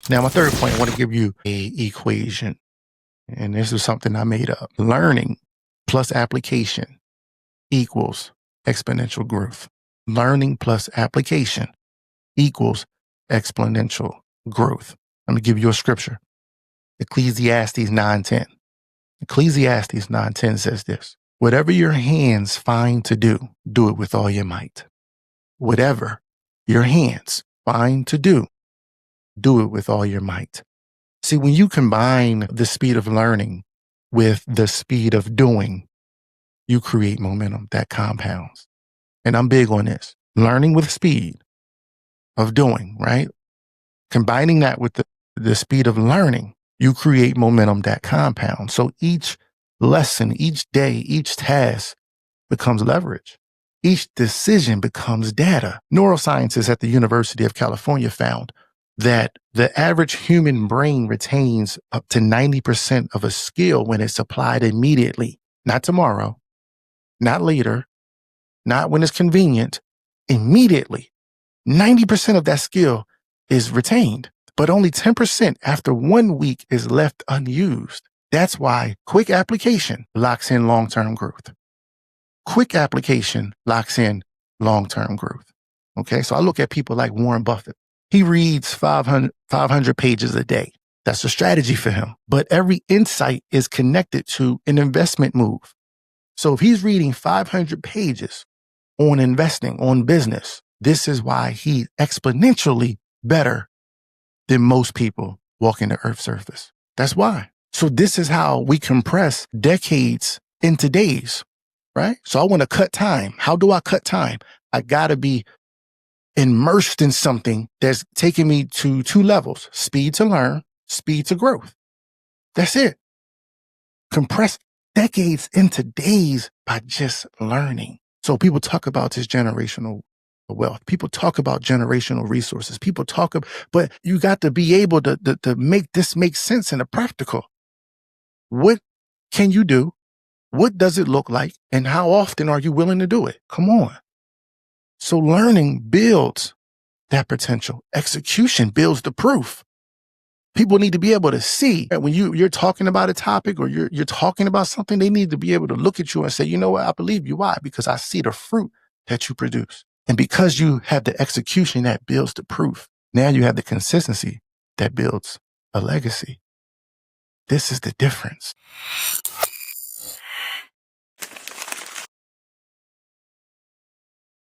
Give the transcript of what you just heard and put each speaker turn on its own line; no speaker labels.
Now, my third point, I want to give you a equation, and this is something I made up. Learning plus application equals exponential growth. Learning plus application equals exponential growth. Let me give you a scripture. Ecclesiastes 9:10. Ecclesiastes 9:10 says this: whatever your hands find to do, do it with all your might. Whatever your hands find to do it with all your might. See, when you combine the speed of learning with the speed of doing, you create momentum that compounds. And I'm big on this. Learning with speed of doing, right? Combining that with the speed of learning, you create momentum that compounds. So each lesson, each day, each task becomes leverage. Each decision becomes data. Neuroscientists at the University of California found that the average human brain retains up to 90% of a skill when it's applied immediately, not tomorrow, not later, not when it's convenient, immediately. 90% of that skill is retained, but only 10% after 1 week is left unused. That's why quick application locks in long-term growth. Quick application locks in long-term growth. Okay, so I look at people like Warren Buffett. He reads 500 pages a day. That's a strategy for him. But every insight is connected to an investment move. So if he's reading 500 pages on investing, on business, this is why he's exponentially better than most people walking the earth's surface. That's why. So this is how we compress decades into days, right? So I want to cut time. How do I cut time? I got to be immersed in something that's taking me to 2 levels: speed to learn, speed to growth. That's it. Compress decades into days by just learning. So people talk about this generational wealth. People talk about generational resources. People talk about, but you got to be able to make this make sense in the practical. What can you do? What does it look like? And how often are you willing to do it? Come on. So learning builds that potential. Execution builds the proof. People need to be able to see that when you're talking about a topic or you're talking about something, they need to be able to look at you and say, you know what, I believe you. Why? Because I see the fruit that you produce. And because you have the execution that builds the proof, now you have the consistency that builds a legacy. This is the difference.